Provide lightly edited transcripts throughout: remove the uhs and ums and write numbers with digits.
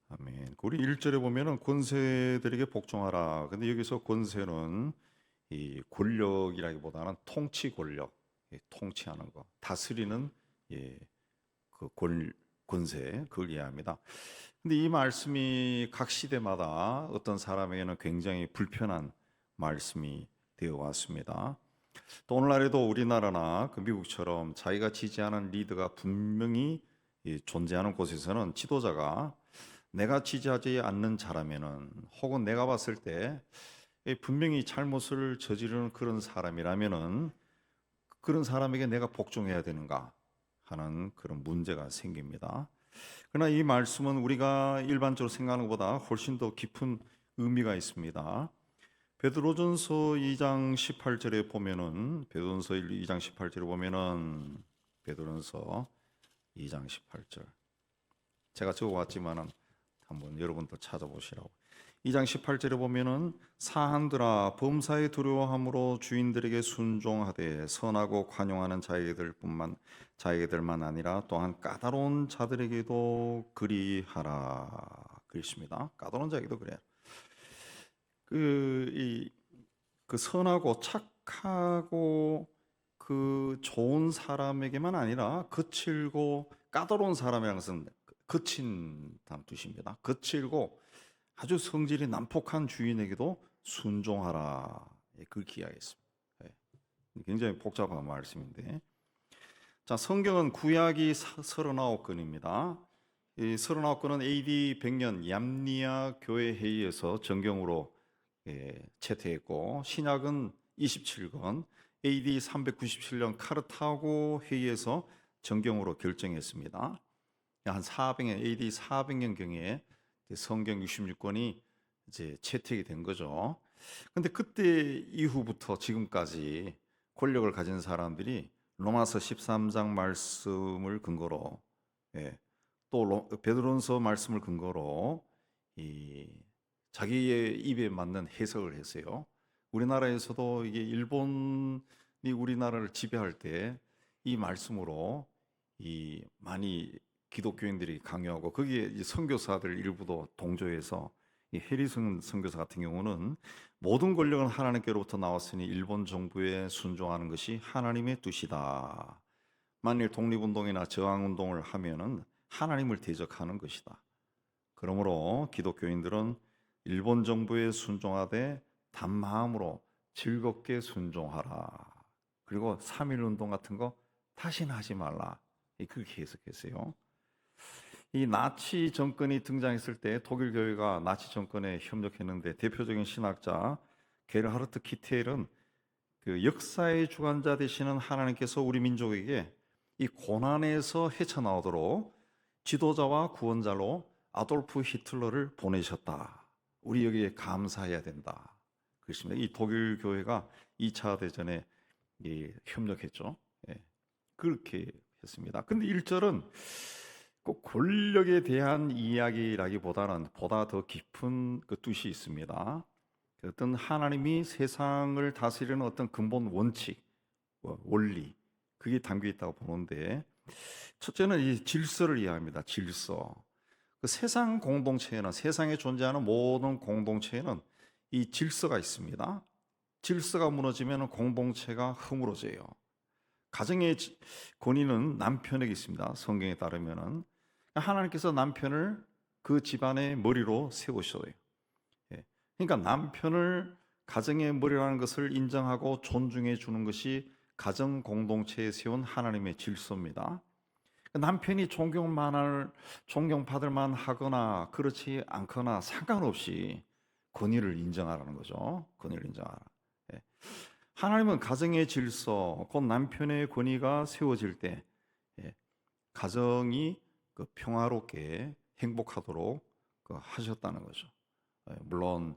아멘. 우리 1절에 보면은 권세들에게 복종하라. 근데 여기서 권세는 이 권력이라기보다는 통치 권력, 통치하는 거, 다스리는 예, 그 권세 그걸 이해합니다. 근데 이 말씀이 각 시대마다 어떤 사람에게는 굉장히 불편한 말씀이 되어 왔습니다. 또 오늘날에도 우리나라나 그 미국처럼 자기가 지지하는 리더가 분명히 존재하는 곳에서는 지도자가 내가 지지하지 않는 자라면은, 혹은 내가 봤을 때 분명히 잘못을 저지르는 그런 사람이라면은 그런 사람에게 내가 복종해야 되는가 하는 그런 문제가 생깁니다. 그러나 이 말씀은 우리가 일반적으로 생각하는 것보다 훨씬 더 깊은 의미가 있습니다. 베드로전서 2장 18절에 보면은, 베드로전서 2장 18절에 보면은, 베드로전서 2장 18절 제가 적어왔지만은 한번 여러분도 찾아보시라고. 2장 18절에 보면은, 사한들아 범사에 두려워함으로 주인들에게 순종하되 선하고 관용하는 자에게들만 아니라 또한 까다로운 자들에게도 그리하라. 그렇습니다. 까다로운 자에게도 그래요. 그 선하고 착하고 그 좋은 사람에게만 아니라 거칠고 까다로운 사람이라는 것은 거친다는 뜻입니다. 거칠고 아주 성질이 난폭한 주인에게도 순종하라. 그렇게 이야기했습니다. 예, 굉장히 복잡한 말씀인데, 자, 성경은 구약이 39권입니다. 이 39권은 AD 100년 얌니아 교회 회의에서 정경으로 채택했고, 신약은 27권 AD 397년 카르타고 회의에서 정경으로 결정했습니다. 한 400년 AD 400년경에 성경 66권이 이제 채택이 된 거죠. 근데 그때 이후부터 지금까지 권력을 가진 사람들이 로마서 13장 말씀을 근거로, 또 베드로전서 말씀을 근거로 이 자기의 입에 맞는 해석을 했어요. 우리나라에서도 이게 일본이 우리나라를 지배할 때 이 말씀으로 이 많이 기독교인들이 강요하고, 거기에 이 선교사들 일부도 동조해서, 이 해리슨 선교사 같은 경우는 모든 권력은 하나님께로부터 나왔으니 일본 정부에 순종하는 것이 하나님의 뜻이다. 만일 독립운동이나 저항운동을 하면은 하나님을 대적하는 것이다. 그러므로 기독교인들은 일본 정부에 순종하되 단마음으로 즐겁게 순종하라. 그리고 3.1운동 같은 거 다시는 하지 말라. 그렇게 해석했어요. 이 나치 정권이 등장했을 때 독일 교회가 나치 정권에 협력했는데, 대표적인 신학자 게르하르트 키텔은 그 역사의 주관자 되시는 하나님께서 우리 민족에게 이 고난에서 헤쳐나오도록 지도자와 구원자로 아돌프 히틀러를 보내셨다. 우리 여기에 감사해야 된다. 그렇습니다. 이 독일 교회가 2차 대전에 협력했죠. 그렇게 했습니다. 근데 1절은 꼭 권력에 대한 이야기라기보다는 보다 더 깊은 그 뜻이 있습니다. 어떤 하나님이 세상을 다스리는 어떤 근본 원칙, 원리, 그게 담겨 있다고 보는데, 첫째는 이 질서를 이해합니다. 질서. 그 세상 공동체에는, 세상에 존재하는 모든 공동체에는 이 질서가 있습니다. 질서가 무너지면 공동체가 허물어져요. 가정의 권위는 남편에게 있습니다. 성경에 따르면은 하나님께서 남편을 그 집안의 머리로 세우셔요. 그러니까 남편을 가정의 머리라는 것을 인정하고 존중해 주는 것이 가정 공동체에 세운 하나님의 질서입니다. 남편이 존경받을 만하거나 그렇지 않거나 상관없이 권위를 인정하라는 거죠. 권위를 인정하라. 하나님은 가정의 질서, 곧 남편의 권위가 세워질 때 가정이 평화롭게 행복하도록 하셨다는 거죠. 물론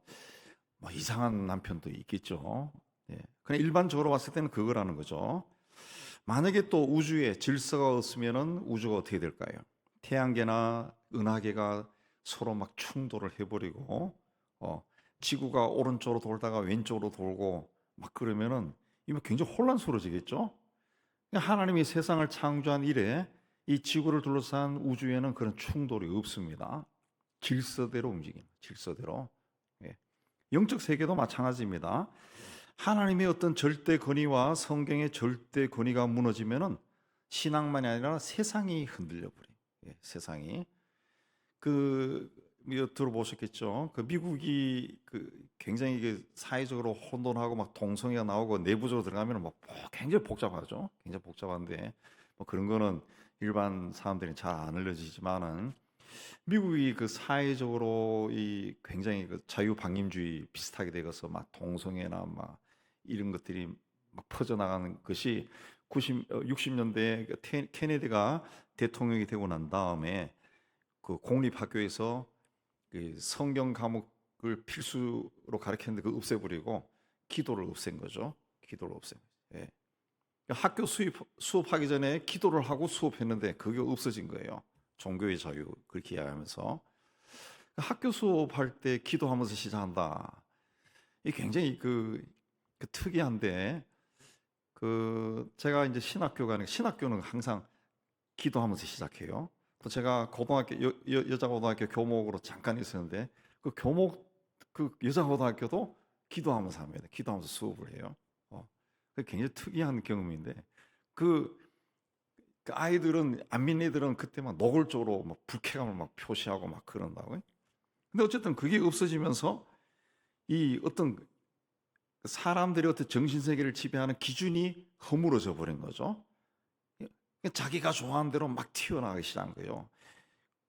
뭐 이상한 남편도 있겠죠. 그냥 일반적으로 봤을 때는 그거라는 거죠. 만약에 또 우주에 질서가 없으면 우주가 어떻게 될까요? 태양계나 은하계가 서로 막 충돌을 해버리고, 지구가 오른쪽으로 돌다가 왼쪽으로 돌고 막 그러면은 이거 굉장히 혼란스러워지겠죠. 하나님이 세상을 창조한 이래 이 지구를 둘러싼 우주에는 그런 충돌이 없습니다. 질서대로 움직이는 질서대로. 예. 영적 세계도 마찬가지입니다. 하나님의 어떤 절대 권위와 성경의 절대 권위가 무너지면은 신앙만이 아니라 세상이 흔들려 버려요. 예, 세상이 들어보셨겠죠? 그 미국이 굉장히 사회적으로 혼돈하고 막 동성애가 나오고 내부적으로 들어가면 뭐 굉장히 복잡하죠. 굉장히 복잡한데 뭐 그런 거는 일반 사람들이 잘 안 알려지지만은 미국이 사회적으로 이 굉장히 자유방임주의 비슷하게 되어서 막 동성애나 막 이런 것들이 막 퍼져나가는 것이 60년대에 케네디가 대통령이 되고 난 다음에 그 공립학교에서 그 성경 과목을 필수로 가르쳤는데 그 없애버리고 기도를 없앤 거죠. 기도를 없앤 거예요. 예. 학교 수업하기 전에 기도를 하고 수업했는데 그게 없어진 거예요. 종교의 자유 그렇게 이야기하면서 학교 수업할 때 기도하면서 시작한다. 이 굉장히 특이한데 제가 이제 신학교는 항상 기도하면서 시작해요. 또 제가 고등학교 여자 고등학교 교목으로 잠깐 있었는데 그 교목 여자 고등학교도 기도하면서 합니다. 기도하면서 수업을 해요. 그 굉장히 특이한 경험인데 그 아이들은 안 믿는 애들은 그때 막 노골적으로 막 불쾌감을 막 표시하고 막 그런다고요. 근데 어쨌든 그게 없어지면서 이 어떤 사람들의 어떤 정신 세계를 지배하는 기준이 허물어져 버린 거죠. 자기가 좋아하는 대로 막 튀어나가기 시작한 거예요.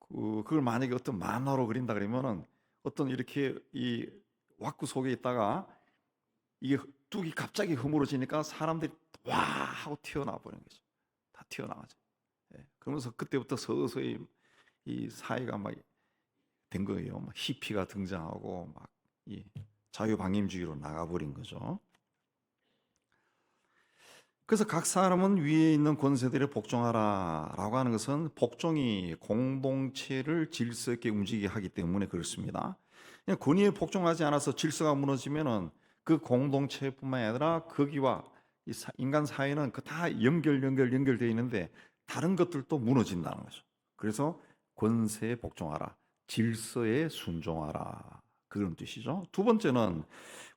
그걸 만약에 어떤 만화로 그린다 그러면은 어떤 이렇게 이 왁구 속에 있다가 이게 뚝이 갑자기 허물어지니까 사람들이 와 하고 튀어나와 버린 거죠. 다 튀어나가죠. 예. 그러면서 그때부터 서서히 이 사회가 막 된 거예요. 막 히피가 등장하고 막 이 자유방임주의로 나가버린 거죠. 그래서 각 사람은 위에 있는 권세들에 복종하라라고 하는 것은 복종이 공동체를 질서 있게 움직이게 하기 때문에 그렇습니다. 그냥 권위에 복종하지 않아서 질서가 무너지면은 그 공동체뿐만 아니라 거기와 인간 사회는 다 연결되어 있는데 다른 것들도 무너진다는 거죠. 그래서 권세에 복종하라, 질서에 순종하라 그런 뜻이죠. 두 번째는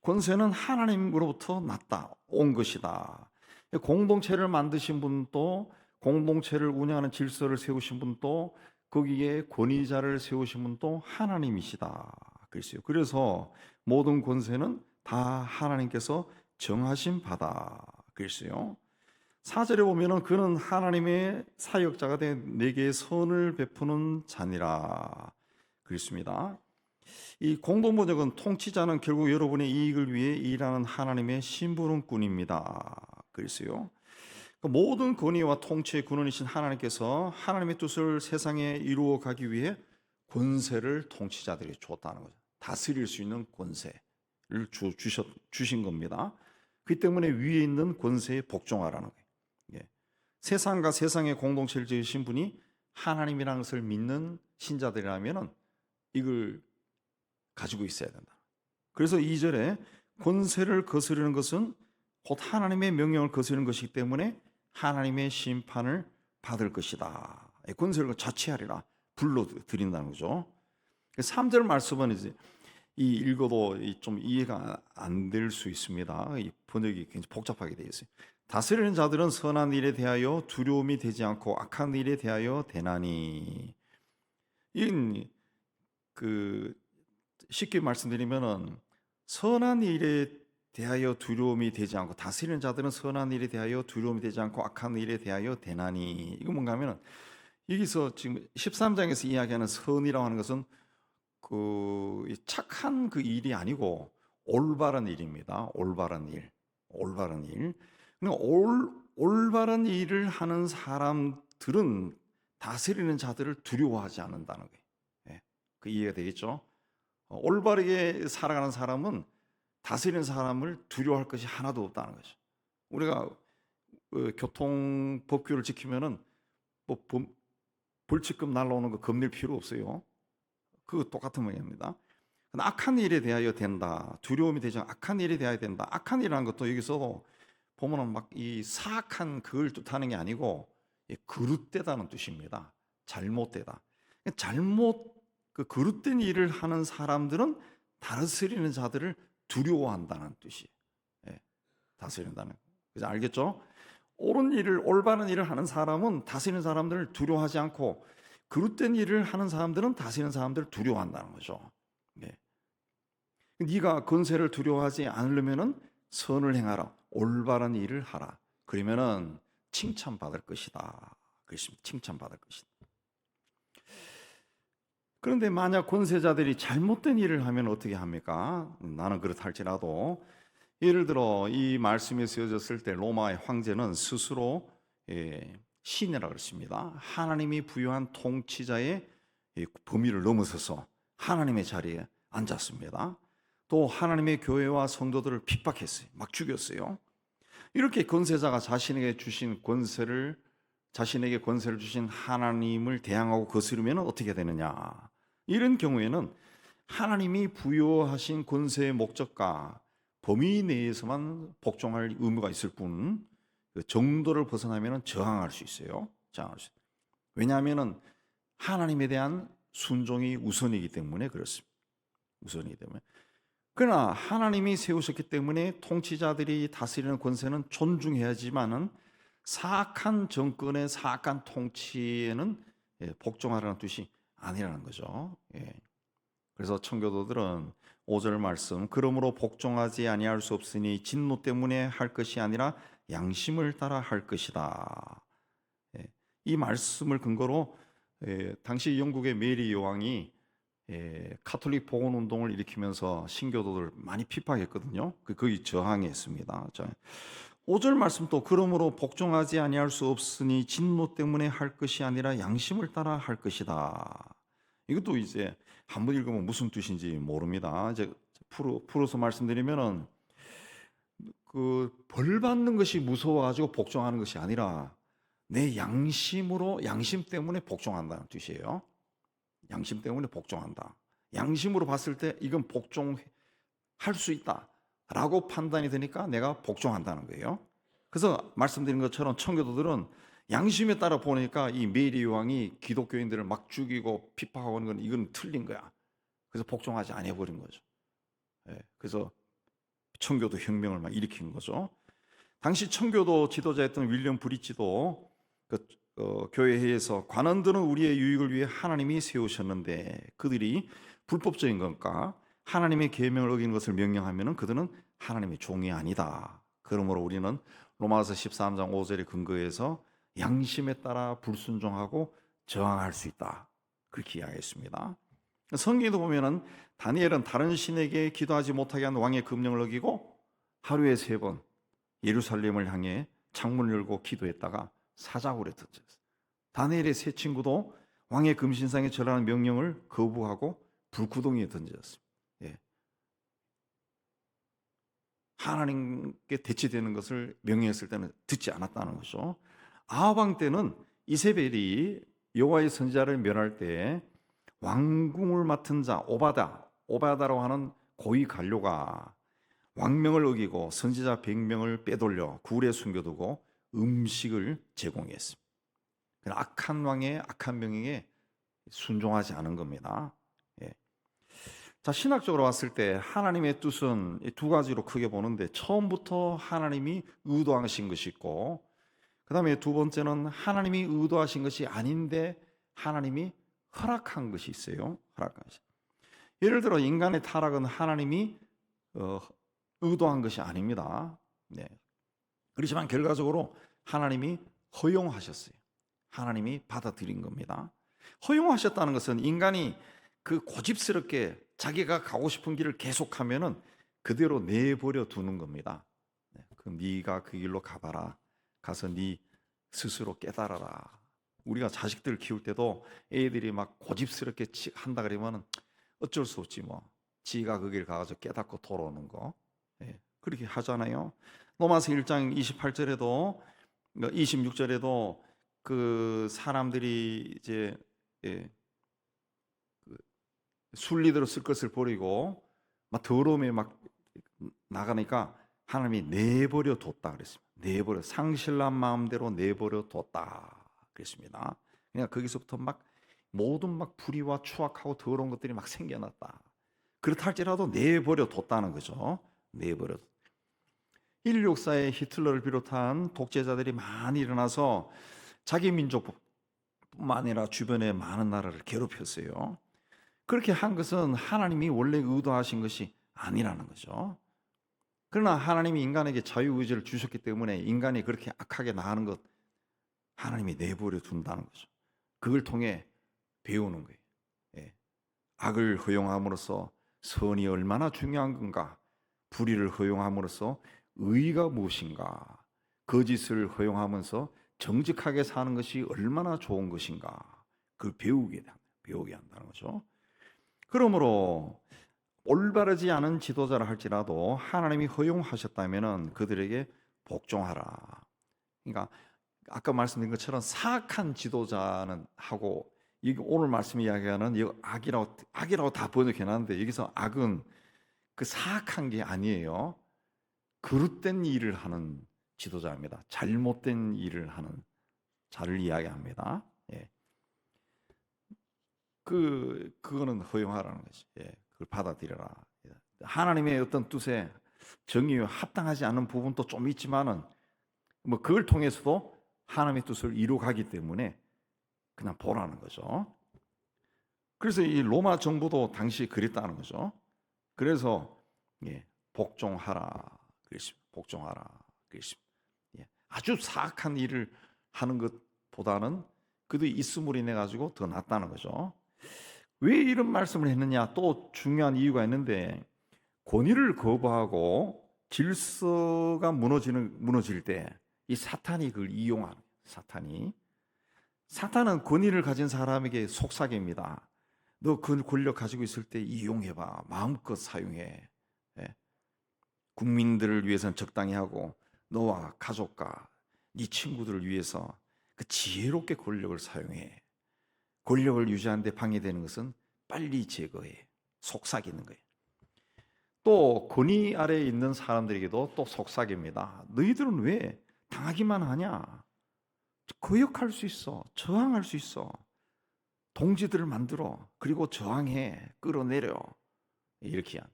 권세는 하나님으로부터 온 것이다. 공동체를 만드신 분도 공동체를 운영하는 질서를 세우신 분도 거기에 권위자를 세우신 분도 하나님이시다. 그랬어요. 그래서 모든 권세는 다 하나님께서 정하신 바다. 그랬어요. 4절에 보면은 그는 하나님의 사역자가 된 내게 선을 베푸는 자니라. 그랬습니다. 이 공동번역은 통치자는 결국 여러분의 이익을 위해 일하는 하나님의 심부름꾼입니다. 그랬어요. 모든 권위와 통치의 근원이신 하나님께서 하나님의 뜻을 세상에 이루어 가기 위해 권세를 통치자들에게 줬다는 거죠. 다스릴 수 있는 권세를 주신 겁니다. 그 때문에 위에 있는 권세에 복종하라는 거예요. 예. 세상과 세상의 공동체를 지으신 분이 하나님이라는 것을 믿는 신자들이라면 이걸 가지고 있어야 된다. 그래서 2절에 권세를 거스르는 것은 곧 하나님의 명령을 거스르는 것이기 때문에 하나님의 심판을 받을 것이다. 권세를 자취하리라 불러드린다는 거죠. 3절 말씀은 이제 읽어도 좀 이해가 안 될 수 있습니다. 이 번역이 굉장히 복잡하게 되어 있어요. 다스리는 자들은 선한 일에 대하여 두려움이 되지 않고 악한 일에 대하여 대나니. 이건 쉽게 말씀드리면은 선한 일에 대하여 두려움이 되지 않고 다스리는 자들은 선한 일에 대하여 두려움이 되지 않고 악한 일에 대하여 대나니. 이거 뭔가 하면은 여기서 지금 13장에서 이야기하는 선이라고 하는 것은 착한 일이 아니고 올바른 일입니다. 올바른 일. 그러니까 올바른 일을 하는 사람들은 다스리는 자들을 두려워하지 않는다는 거예요. 예, 그 이해가 되겠죠? 올바르게 살아가는 사람은 다스리는 사람을 두려워할 것이 하나도 없다는 거죠. 우리가 교통 법규를 지키면은 뭐 벌칙금 날라오는 거 겁낼 필요 없어요. 그거 똑같은 모양입니다. 악한 일에 대하여 된다. 두려움이 되지 않고 악한 일에 대하여 된다. 악한 일이라는 것도 여기서 보면은 막 이 사악한 그걸 뜻하는 게 아니고 그릇되다는 뜻입니다. 잘못되다. 잘못 그 그릇된 일을 하는 사람들은 다스리는 자들을 두려워한다는 뜻이. 예, 다스린다는. 그래서 알겠죠? 옳은 일을, 올바른 일을 하는 사람은 다스리는 사람들을 두려워하지 않고, 그릇된 일을 하는 사람들은 다스리는 사람들을 두려워한다는 거죠. 예. 네가 권세를 두려워하지 않으려면은 선을 행하라, 올바른 일을 하라. 그러면은 칭찬받을 것이다. 그렇습니다. 칭찬받을 것이다. 그런데 만약 권세자들이 잘못된 일을 하면 어떻게 합니까? 나는 그렇할지라도, 예를 들어 이 말씀이 쓰여졌을 때 로마의 황제는 스스로 신이라고 그랬습니다. 하나님이 부여한 통치자의 범위를 넘어서서 하나님의 자리에 앉았습니다. 또 하나님의 교회와 성도들을 핍박했어요. 막 죽였어요. 이렇게 권세자가 자신에게 권세를 주신 하나님을 대항하고 거스르면 어떻게 되느냐? 이런 경우에는 하나님이 부여하신 권세의 목적과 범위 내에서만 복종할 의무가 있을 뿐, 그 정도를 벗어나면 저항할 수 있어요. 왜냐하면 하나님에 대한 순종이 우선이기 때문에 그렇습니다. 우선이기 때문에. 그러나 하나님이 세우셨기 때문에 통치자들이 다스리는 권세는 존중해야지만은 사악한 정권의 사악한 통치에는 복종하라는 뜻이 아니라는 거죠. 그래서 청교도들은 5절 말씀, 그러므로 복종하지 아니할 수 없으니 진노 때문에 할 것이 아니라 양심을 따라 할 것이다. 이 말씀을 근거로 당시 영국의 메리 여왕이 카톨릭 복원 운동을 일으키면서 신교도들 많이 핍박했거든요. 거기 저항했습니다. 5절 말씀도 그러므로 복종하지 아니할 수 없으니 진노 때문에 할 것이 아니라 양심을 따라 할 것이다. 이것도 이제 한번 읽으면 무슨 뜻인지 모릅니다. 이제 풀어서 말씀드리면은 그 벌 받는 것이 무서워가지고 복종하는 것이 아니라 내 양심 때문에 복종한다는 뜻이에요. 양심 때문에 복종한다. 양심으로 봤을 때 이건 복종할 수 있다라고 판단이 되니까 내가 복종한다는 거예요. 그래서 말씀드린 것처럼 청교도들은 양심에 따라 보니까 이 메리 왕이 기독교인들을 막 죽이고 핍박하고 하는 건 이건 틀린 거야. 그래서 복종하지 않아 버린 거죠. 그래서 청교도 혁명을 막 일으킨 거죠. 당시 청교도 지도자였던 윌리엄 브릿지도 교회회에서 관원들은 우리의 유익을 위해 하나님이 세우셨는데 그들이 불법적인 것과 하나님의 계명을 어기는 것을 명령하면 그들은 하나님의 종이 아니다. 그러므로 우리는 로마서 13장 5절의 근거에서 양심에 따라 불순종하고 저항할 수 있다. 그렇게 이야기했습니다. 성경에도 보면은 다니엘은 다른 신에게 기도하지 못하게 한 왕의 금령을 어기고 하루에 3번 예루살렘을 향해 창문을 열고 기도했다가 사자굴에 던졌어요. 다니엘의 세 친구도 왕의 금신상에 절하는 명령을 거부하고 불구덩이에 던졌습니다. 하나님께 대치되는 것을 명령했을 때는 듣지 않았다는 거죠. 아합 왕 때는 이세벨이 여호와의 선지자를 멸할 때 왕궁을 맡은 자 오바다라고 하는 고위 관료가 왕명을 어기고 선지자 100명을 빼돌려 굴에 숨겨두고 음식을 제공했습니다. 악한 왕의 악한 명령에 순종하지 않은 겁니다. 자, 신학적으로 봤을 때 하나님의 뜻은 2가지로 크게 보는데, 처음부터 하나님이 의도하신 것이 있고, 그 다음에 2번째는 하나님이 의도하신 것이 아닌데 하나님이 허락한 것이 있어요. 허락한 것이. 예를 들어 인간의 타락은 하나님이 의도한 것이 아닙니다. 그렇지만 결과적으로 하나님이 허용하셨어요. 하나님이 받아들인 겁니다. 허용하셨다는 것은 인간이 그 고집스럽게 자기가 가고 싶은 길을 계속하면은 그대로 내버려 두는 겁니다. 그럼 네가 그 길로 가봐라. 가서 네 스스로 깨달아라. 우리가 자식들 키울 때도 애들이 막 고집스럽게 한다 그러면은 어쩔 수 없지 뭐. 지가 그 길 가서 깨닫고 돌아오는 거. 그렇게 하잖아요. 로마서 1장 28절에도 26절에도 그 사람들이 이제 순리대로 쓸 것을 버리고 막 더러움에 막 나가니까 하나님이 내버려 뒀다 그랬습니다. 상실난 마음대로 내버려 뒀다 그랬습니다. 그냥 거기서부터 막 모든 막 불의와 추악하고 더러운 것들이 막 생겨났다. 그렇다 할지라도 내버려 뒀다는 거죠. 내버려. 인류 역사에 히틀러를 비롯한 독재자들이 많이 일어나서 자기 민족뿐만 아니라 주변의 많은 나라를 괴롭혔어요. 그렇게 한 것은 하나님이 원래 의도하신 것이 아니라는 거죠. 그러나 하나님이 인간에게 자유의지를 주셨기 때문에 인간이 그렇게 악하게 나가는 것 하나님이 내버려 둔다는 거죠. 그걸 통해 배우는 거예요. 예. 악을 허용함으로써 선이 얼마나 중요한 건가, 불의를 허용함으로써 의의가 무엇인가, 거짓을 허용하면서 정직하게 사는 것이 얼마나 좋은 것인가, 그걸 배우게 한다는 거죠. 그러므로 올바르지 않은 지도자라 할지라도 하나님이 허용하셨다면 그들에게 복종하라. 그러니까 아까 말씀드린 것처럼 사악한 지도자는 하고, 이게 오늘 말씀 이야기하는 이 악이라고 다 번역해놨는데 여기서 악은 그 사악한 게 아니에요. 그릇된 일을 하는 지도자입니다. 잘못된 일을 하는 자를 이야기합니다. 예. 그거는 허용하라는 거지. 예. 그걸 받아들여라. 하나님의 어떤 뜻에 정의와 합당하지 않는 부분도 좀 있지만은 뭐 그걸 통해서도 하나님의 뜻을 이루어가기 때문에 그냥 보라는 거죠. 그래서 이 로마 정부도 당시 그랬다는 거죠. 그래서 예, 복종하라 그랬습니다. 복종하라 그랬습니다. 예, 아주 사악한 일을 하는 것보다는 그도 있음으로 인해 가지고 더 낫다는 거죠. 왜 이런 말씀을 했느냐? 또 중요한 이유가 있는데, 권위를 거부하고 질서가 무너질 때 이 사탄이 그걸 이용하는, 사탄은 권위를 가진 사람에게 속삭입니다. 너 그 권력 가지고 있을 때 이용해봐. 마음껏 사용해. 예. 국민들을 위해서는 적당히 하고 너와 가족과 네 친구들을 위해서 그 지혜롭게 권력을 사용해. 권력을 유지하는 데 방해되는 것은 빨리 제거해. 속삭이는 거예요. 또 권위 아래에 있는 사람들에게도 또 속삭입니다. 너희들은 왜 당하기만 하냐? 거역할 수 있어. 저항할 수 있어. 동지들을 만들어. 그리고 저항해. 끌어내려. 이렇게 한.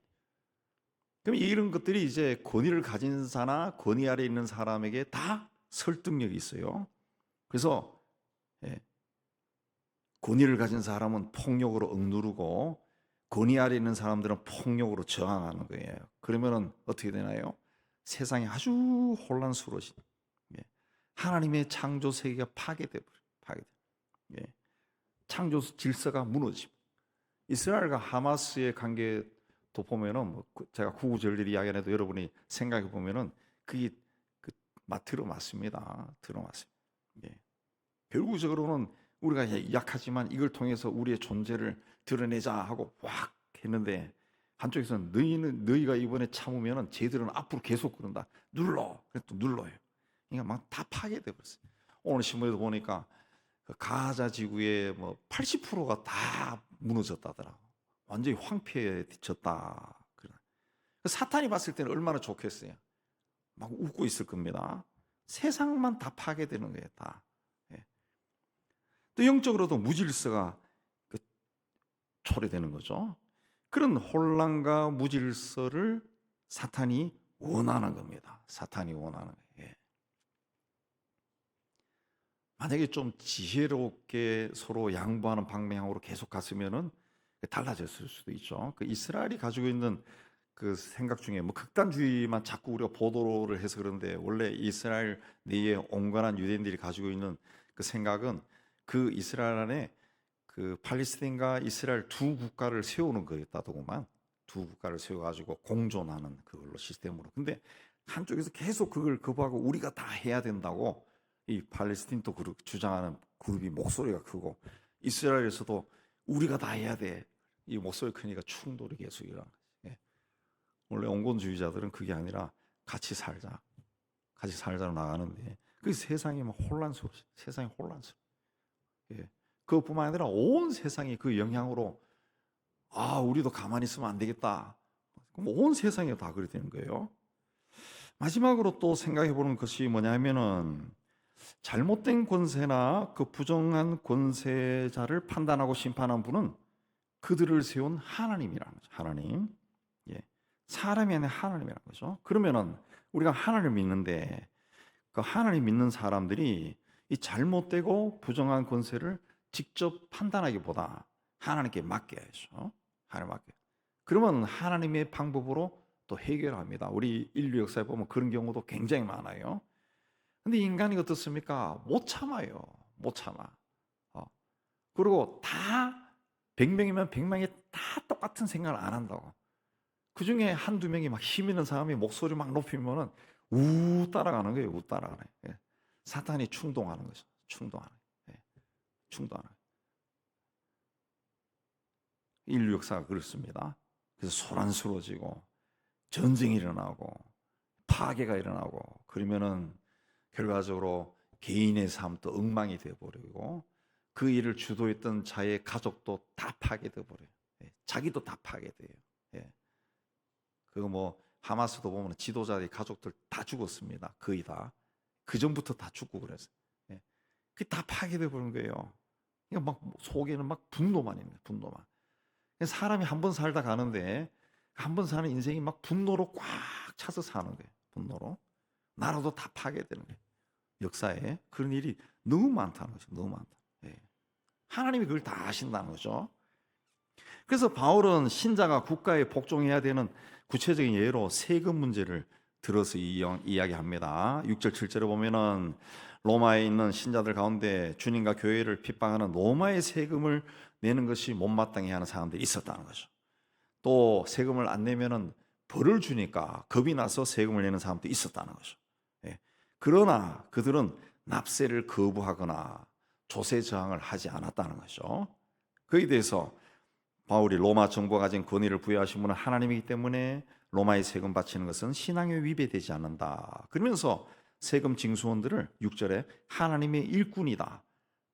그럼 이런 것들이 이제 권위를 가진 자나 권위 아래에 있는 사람에게 다 설득력이 있어요. 그래서 권위를 가진 사람은 폭력으로 억누르고 권위 아래에 있는 사람들은 폭력으로 저항하는 거예요. 그러면은 어떻게 되나요? 세상이 아주 혼란스러워지. 하나님의 창조 세계가 파괴돼. 창조 질서가 무너지고. 이스라엘과 하마스의 관계도 보면은 제가 구구절절 이야기 안 해도 여러분이 생각해 보면은 그게 들어맞습니다. 결국적으로는 우리가 약하지만 이걸 통해서 우리의 존재를 드러내자 하고 확 했는데, 한쪽에서는 너희가 이번에 참으면은 쟤들은 앞으로 계속 그런다. 눌러. 그래서 또 눌러요. 그러니까 막 다 파괴돼 버렸어요. 오늘 신문에도 보니까 그 가자 지구의 뭐 80%가 다 무너졌다더라. 완전히 황폐해졌다. 사탄이 봤을 때는 얼마나 좋겠어요. 막 웃고 있을 겁니다. 세상만 다 파괴되는 거예요, 다. 또 영적으로도 무질서가 초래되는 거죠. 그런 혼란과 무질서를 사탄이 원하는 겁니다. 사탄이 원하는 거예요. 만약에 좀 지혜롭게 서로 양보하는 방향으로 계속 갔으면은 달라졌을 수도 있죠. 그 이스라엘이 가지고 있는 그 생각 중에 뭐 극단주의만 자꾸 우리가 보도를 해서 그런데, 원래 이스라엘 내에 온건한 유대인들이 가지고 있는 그 생각은 그 이스라엘 안에 그 팔레스타인과 이스라엘 두 국가를 세우는 거였다더구만. 두 국가를 세워가지고 공존하는 그걸로 시스템으로. 근데 한쪽에서 계속 그걸 거부하고 우리가 다 해야 된다고 이 팔레스타인도 주장하는 그룹이 목소리가 크고, 이스라엘에서도 우리가 다 해야 돼. 이 목소리 크니까 충돌이 계속 일어나는 거지. 원래 온건주의자들은 그게 아니라 같이 살자로 나가는데 그 세상이 막 혼란스러워. 세상이 혼란스러워. 그것뿐만 아니라 온 세상이 그 영향으로 우리도 가만히 있으면 안 되겠다. 그럼 온 세상이 다 그렇게 되는 거예요. 마지막으로 또 생각해 보는 것이 뭐냐면은 잘못된 권세나 그 부정한 권세자를 판단하고 심판한 분은 그들을 세운 하나님이라는 거죠. 하나님. 예. 사람이 아니라 하나님이라는 거죠. 그러면은 우리가 하나님을 믿는데 그 하나님 믿는 사람들이 이 잘못되고 부정한 권세를 직접 판단하기보다 하나님께 맡겨야죠. 하나님 맡겨. 그러면 하나님의 방법으로 또 해결합니다. 우리 인류 역사에 보면 그런 경우도 굉장히 많아요. 근데 인간이 어떻습니까? 못 참아요. 못 참아. 어. 그리고 다 100명이면 100명이 다 똑같은 생각을 안 한다고. 그 중에 한두 명이 막 힘 있는 사람이 목소리 막 높이면은 우 따라가는 거예요. 우 따라가는 거예요. 예. 사탄이 충동하는 거죠. 충동하는 거예요. 예. 충동하는 거예요. 인류 역사가 그렇습니다. 그래서 소란스러워지고 전쟁이 일어나고 파괴가 일어나고 그러면은 결과적으로 개인의 삶도 엉망이 되어버리고 그 일을 주도했던 자의 가족도 다 파괴돼 버려요. 예. 자기도 다 파괴돼요. 예. 그거 뭐 하마스도 보면 지도자의 가족들 다 죽었습니다. 거의 다. 그 전부터 다 죽고 그랬어요. 예. 그게 다 파괴돼 버린 거예요. 그러니까 막 속에는 막 분노만 있는 거예요. 분노만. 사람이 한 번 살다 가는데 한 번 사는 인생이 막 분노로 꽉 차서 사는 거예요. 분노로. 나라도 다 파괴되는 거예요. 역사에 그런 일이 너무 많다는 거죠. 너무 많다. 예. 하나님이 그걸 다 아신다는 거죠. 그래서 바울은 신자가 국가에 복종해야 되는 구체적인 예로 세금 문제를 들어서 이야기합니다. 6절 7절에 보면은 로마에 있는 신자들 가운데 주님과 교회를 핍박하는 로마의 세금을 내는 것이 못마땅해 하는 사람들이 있었다는 거죠. 또 세금을 안 내면은 벌을 주니까 겁이 나서 세금을 내는 사람도 있었다는 거죠. 예. 그러나 그들은 납세를 거부하거나 조세 저항을 하지 않았다는 거죠. 그에 대해서 바울이 로마 정부가 가진 권위를 부여하신 분은 하나님이기 때문에 로마의 세금 바치는 것은 신앙에 위배되지 않는다. 그러면서 세금 징수원들을 6절에 하나님의 일꾼이다.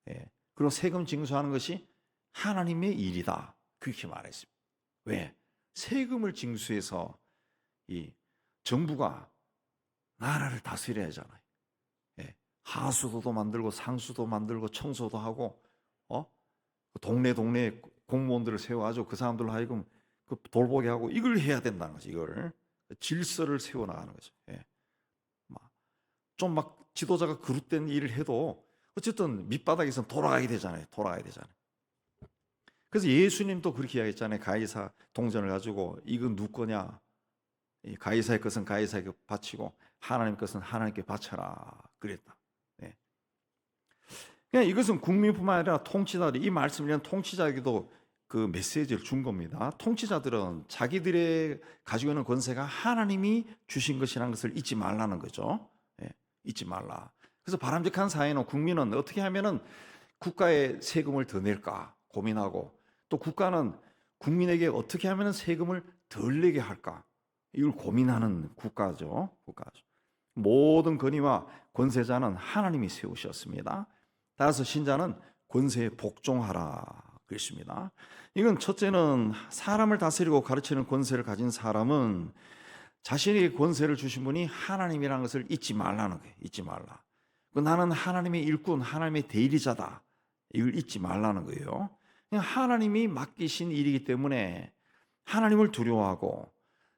예. 그리고 세금 징수하는 것이 하나님의 일이다. 그렇게 말했습니다. 왜? 세금을 징수해서 이 정부가 나라를 다스려야 하잖아요. 예. 하수도도 만들고 상수도 만들고 청소도 하고 동네 공무원들을 세워가지고 그 사람들로 하여금 그 돌보게 하고 이걸 해야 된다는 거죠. 이걸 질서를 세워나가는 거죠. 예. 좀 막 지도자가 그릇된 일을 해도 어쨌든 밑바닥에서 돌아가야 되잖아요. 돌아가야 되잖아요. 그래서 예수님도 그렇게 이야기했잖아요. 가이사 동전을 가지고 이건 누구 거냐? 가이사의 것은 가이사에게 바치고 하나님 것은 하나님께 바쳐라 그랬다. 네. 그냥 이것은 국민뿐만 아니라 통치자들이 이 말씀을 위한 통치자에게도 그 메시지를 준 겁니다. 통치자들은 자기들의 가지고 있는 권세가 하나님이 주신 것이라는 것을 잊지 말라는 거죠. 네. 잊지 말라. 그래서 바람직한 사회는 국민은 어떻게 하면은 국가에 세금을 더 낼까 고민하고 또 국가는 국민에게 어떻게 하면 세금을 덜 내게 할까 이걸 고민하는 국가죠. 모든 권위와 권세자는 하나님이 세우셨습니다. 따라서 신자는 권세에 복종하라 그랬습니다. 이건 첫째는 사람을 다스리고 가르치는 권세를 가진 사람은 자신에게 권세를 주신 분이 하나님이라는 것을 잊지 말라는 거예요. 잊지 말라. 나는 하나님의 일꾼, 하나님의 대리자다. 이걸 잊지 말라는 거예요. 그냥 하나님이 맡기신 일이기 때문에 하나님을 두려워하고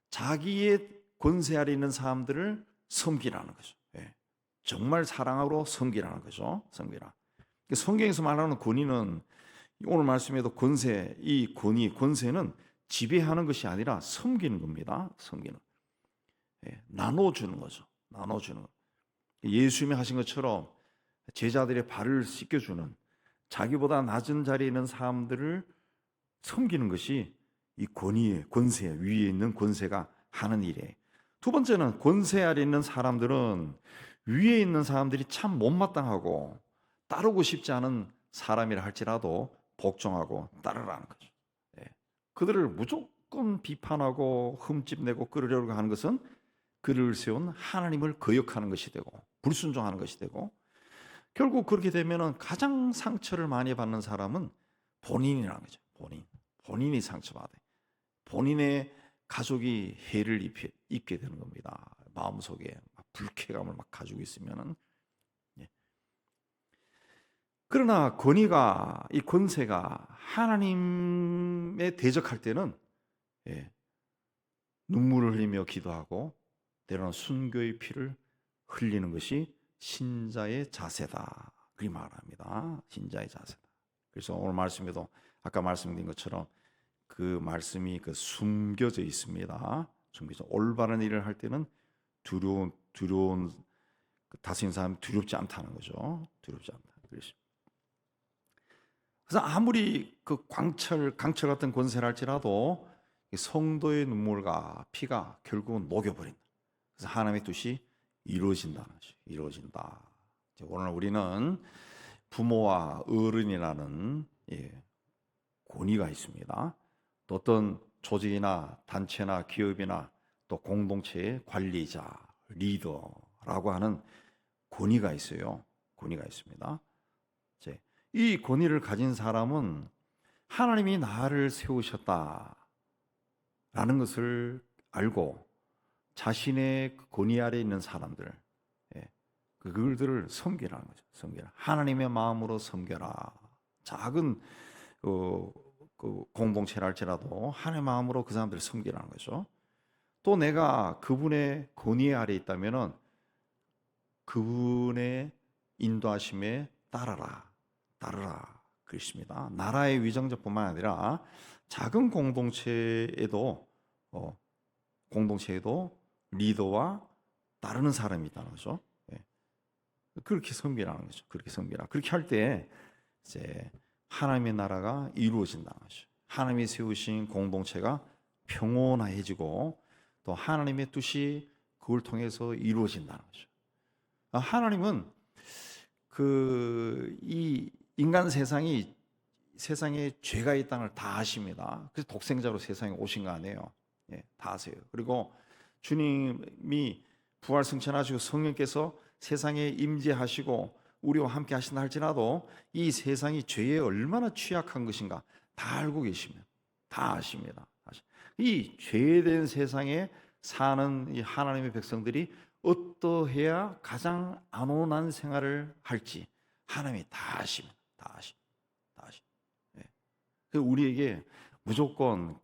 자기의 권세 아래 있는 사람들을 섬기라는 거죠. 예. 정말 사랑으로 섬기라는 거죠. 섬기라. 성경에서 말하는 권위는 오늘 말씀에도 권세, 이 권세는 지배하는 것이 아니라 섬기는 겁니다. 섬기는. 예. 나눠주는 거죠. 나눠주는 거. 예수님이 하신 것처럼 제자들의 발을 씻겨주는 자기보다 낮은 자리에 있는 사람들을 섬기는 것이 이 권세 위에 있는 권세가 하는 일이에요. 두 번째는 권세 아래 있는 사람들은 위에 있는 사람들이 참 못마땅하고 따르고 싶지 않은 사람이라 할지라도 복종하고 따르라는 거죠. 예. 그들을 무조건 비판하고 흠집내고 끌으려고 하는 것은 그를 세운 하나님을 거역하는 것이 되고 불순종하는 것이 되고 결국 그렇게 되면은 가장 상처를 많이 받는 사람은 본인이라는 거죠. 본인이 상처받아요. 본인의 가족이 해를 입게 되는 겁니다. 마음속에 불쾌감을 막 가지고 있으면은 그러나 이 권세가 하나님에 대적할 때는 예, 눈물을 흘리며 기도하고 때로는 순교의 피를 흘리는 것이 신자의 자세다. 그렇게 말합니다. 신자의 자세다. 그래서 오늘 말씀에도 아까 말씀드린 것처럼 그 말씀이 숨겨져 있습니다. 숨겨져 올바른 일을 할 때는 두려운 다스리는 사람이 두렵지 않다는 거죠. 두렵지 않다. 그래서 아무리 강철 같은 권세를 할지라도 성도의 눈물과 피가 결국은 녹여버린다. 그래서 하나님의 뜻이 이루어진다는 것이 이루어진다. 오늘 우리는 부모와 어른이라는 권위가 있습니다. 또 어떤 조직이나 단체나 기업이나 또 공동체의 관리자, 리더라고 하는 권위가 있어요. 권위가 있습니다. 이 권위를 가진 사람은 하나님이 나를 세우셨다라는 것을 알고 자신의 권위 아래 있는 사람들, 그들을 섬기라는 거죠. 섬기라. 하나님의 마음으로 섬겨라. 작은 공동체라 할지라도 하나님의 마음으로 그 사람들을 섬기라는 거죠. 또 내가 그분의 권위 아래 있다면은 그분의 인도하심에 따르라. 그렇습니다. 나라의 위정자뿐만 아니라 작은 공동체에도 리더와 따르는 사람이 있다는 거죠. 그렇게 섬기라는 거죠. 그렇게 섬기라. 그렇게 할 때 이제 하나님의 나라가 이루어진다는 거죠. 하나님이 세우신 공동체가 평온해지고 또 하나님의 뜻이 그걸 통해서 이루어진다는 거죠. 하나님은 이 인간 세상에 죄가 있다는 걸 다 아십니다. 그래서 독생자로 세상에 오신 거 아니에요. 다 아세요. 그리고 주님이 부활 승천하시고 성령께서 세상에 임재하시고 우리와 함께 하신다 할지라도 이 세상이 죄에 얼마나 취약한 것인가 다 알고 계십니다. 다 아십니다. 이 죄된 세상에 사는 이 하나님의 백성들이 어떠해야 가장 안온한 생활을 할지 하나님이 다 아십니다. 다 아십니다. 우리에게 무조건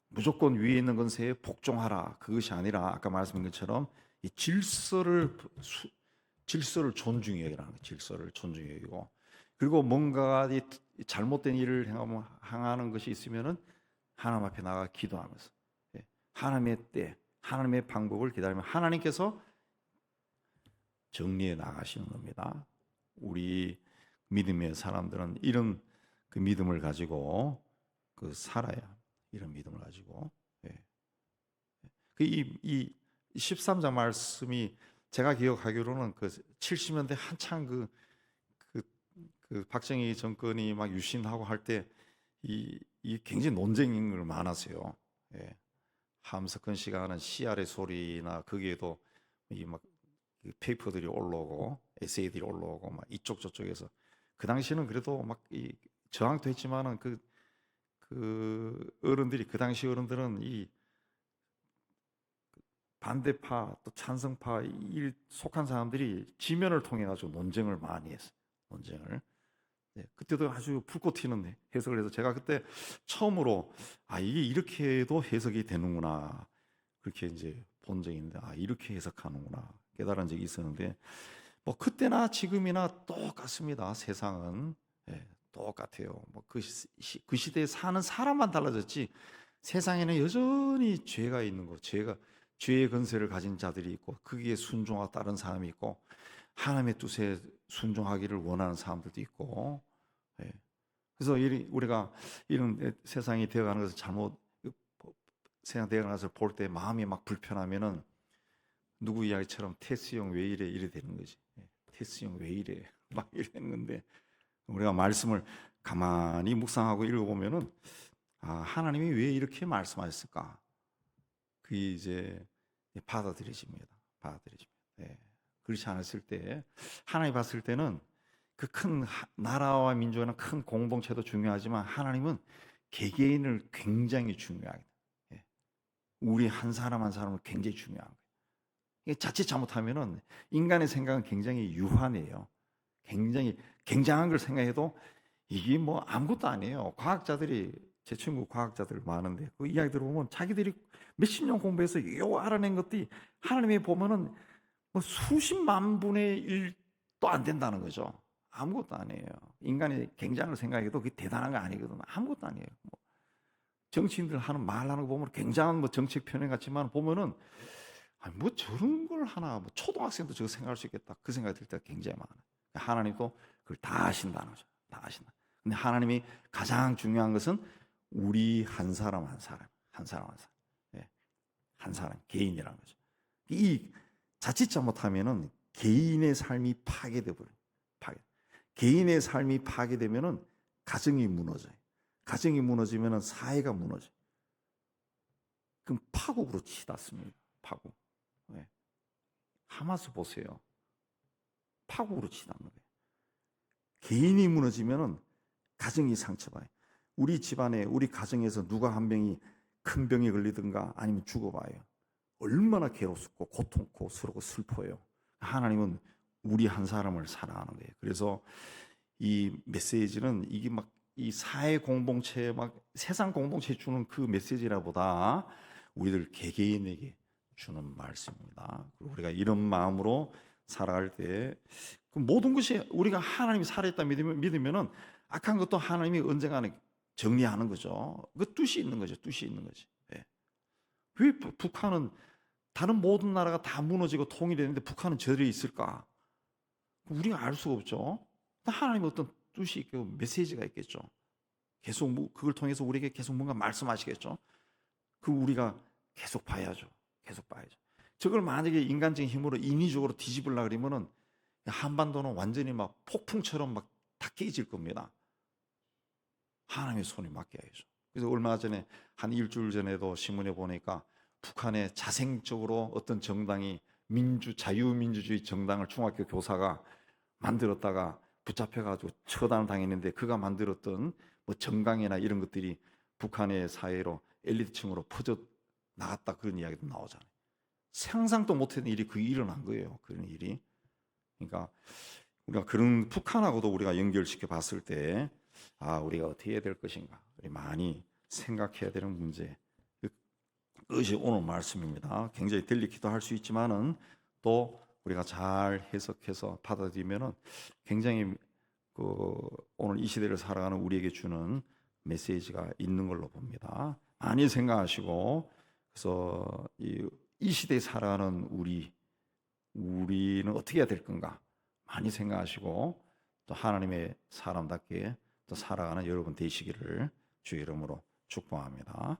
무조건 위에 있는 권세에 복종하라 그것이 아니라 아까 말씀드린 것처럼 이 질서를 존중해야 하는 질서를 존중해야 하고 그리고 뭔가 잘못된 일을 행하는 것이 있으면은 하나님 앞에 나가 기도하면서 하나님의 때 하나님의 방법을 기다리면 하나님께서 정리해 나가시는 겁니다. 우리 믿음의 사람들은 이런 믿음을 가지고 살아야 이런 믿음을 가지고 이 13장 말씀이 제가 기억하기로는 70년대 한창 박정희 정권이 막 유신하고 할 때 이 굉장히 논쟁이 많았어요. 함석헌 씨가 하는 CR의 소리나 거기에도 막 페이퍼들이 올라오고 에세이들이 올라오고 막 이쪽 저쪽에서 그 당시는 그래도 막 저항도 했지만은 그 어른들이 그 당시 어른들은 이 반대파 또 찬성파 속한 사람들이 지면을 통해 가지고 논쟁을 많이 했어요. 논쟁을. 그때도 아주 불꽃 튀는 해석을 해서 제가 그때 처음으로 이게 이렇게도 해석이 되는구나 그렇게 이제 본 적이 있는데 이렇게 해석하는구나 깨달은 적이 있었는데 뭐 그때나 지금이나 똑같습니다. 세상은 똑같아요. 뭐 그 시대에 사는 사람만 달라졌지 세상에는 여전히 죄가 있는 거, 죄의 권세를 가진 자들이 있고 거기에 순종하고 다른 사람이 있고 하나님의 뜻에 순종하기를 원하는 사람들도 있고 그래서 우리가 이런 세상이 되어가는 것을 세상 되어가는 것을 볼 때 마음이 막 불편하면은 누구 이야기처럼 테스 형 왜 이래 되는 거지. 테스 형 왜 이래 막 이러는 건데 우리가 말씀을 가만히 묵상하고 읽어보면은 하나님이 왜 이렇게 말씀하셨을까? 그게 이제 받아들여집니다. 그렇지 않았을 때 하나님 봤을 때는 그 큰 나라와 민족이나 큰 공동체도 중요하지만 하나님은 개개인을 굉장히 중요하게 우리 한 사람 한 사람을 굉장히 중요한 거예요. 자칫 잘못하면은 인간의 생각은 굉장히 유한해요. 굉장히 굉장한 걸 생각해도 이게 뭐 아무것도 아니에요. 과학자들이 제 친구 과학자들 많은데 그 이야기 들어보면 자기들이 몇십 년 공부해서 요 알아낸 것들이 하나님이 보면은 뭐 수십만 분의 1도 안 된다는 거죠. 아무것도 아니에요. 인간이 굉장한 걸 생각해도 그게 대단한 거 아니거든. 아무것도 아니에요. 뭐 정치인들 하는 말하는 거 보면 굉장한 뭐 정책 편향 같지만 보면은 아니 뭐 저런 걸 하나 뭐 초등학생도 저거 생각할 수 있겠다 그 생각이 들 때가 굉장히 많아요. 하나님도 그걸 다 아신다는 거죠. 다 아신다. 근데 하나님이 가장 중요한 것은 우리 한 사람 한 사람 한 사람 한 사람 예, 한 사람 개인이라는 거죠. 이 자칫 잘못하면은 개인의 삶이 파괴돼 버려요. 파괴. 개인의 삶이 파괴되면은 가정이 무너져요. 가정이 무너지면은 사회가 무너져요. 그럼 파국으로 치닫습니다. 파국. 네. 하마스 보세요. 파국으로 치닫는 거예요. 개인이 무너지면은 가정이 상처봐요. 우리 집안에 우리 가정에서 누가 한 명이 큰 병에 걸리든가 아니면 죽어봐요. 얼마나 괴롭고 고통스럽고 슬퍼요. 하나님은 우리 한 사람을 사랑하는 거예요. 그래서 이 메시지는 이게 막 이 사회 공동체 막 세상 공동체에 주는 그 메시지라보다 우리들 개개인에게 주는 말씀입니다. 우리가 이런 마음으로 살아갈 때 그 모든 것이 우리가 하나님이 살아있다 믿으면은 악한 것도 하나님이 언젠가는 정리하는 거죠. 그 뜻이 있는 거죠. 뜻이 있는 거지. 예. 왜 북한은 다른 모든 나라가 다 무너지고 통일했는데 북한은 저들이 있을까? 우리가 알 수가 없죠. 하나님의 어떤 뜻이 있고 메시지가 있겠죠. 계속 그걸 통해서 우리에게 계속 뭔가 말씀하시겠죠. 그 우리가 계속 봐야죠. 계속 봐야죠. 저걸 만약에 인간적인 힘으로 인위적으로 뒤집으려 그러면은 한반도는 완전히 막 폭풍처럼 막 다 깨질 겁니다. 하나님의 손에 맡겨야죠. 그래서 얼마 전에 한 일주일 전에도 신문에 보니까 북한의 자생적으로 어떤 정당이 자유민주주의 정당을 중학교 교사가 만들었다가 붙잡혀가지고 처단을 당했는데 그가 만들었던 뭐 정강이나 이런 것들이 북한의 사회로 엘리트층으로 퍼져 나갔다 그런 이야기도 나오잖아요. 상상도 못했던 일이 그게 일어난 거예요. 그런 일이. 그러니까 우리가 그런 북한하고도 우리가 연결시켜 봤을 때 우리가 어떻게 해야 될 것인가 우리 많이 생각해야 되는 문제. 그것이 오늘 말씀입니다. 굉장히 델리키도 할 수 있지만은 또 우리가 잘 해석해서 받아들이면은 굉장히 오늘 이 시대를 살아가는 우리에게 주는 메시지가 있는 걸로 봅니다. 많이 생각하시고 그래서 이 시대에 살아가는 우리는 어떻게 해야 될 건가 많이 생각하시고 또 하나님의 사람답게 또 살아가는 여러분 되시기를 주의 이름으로 축복합니다.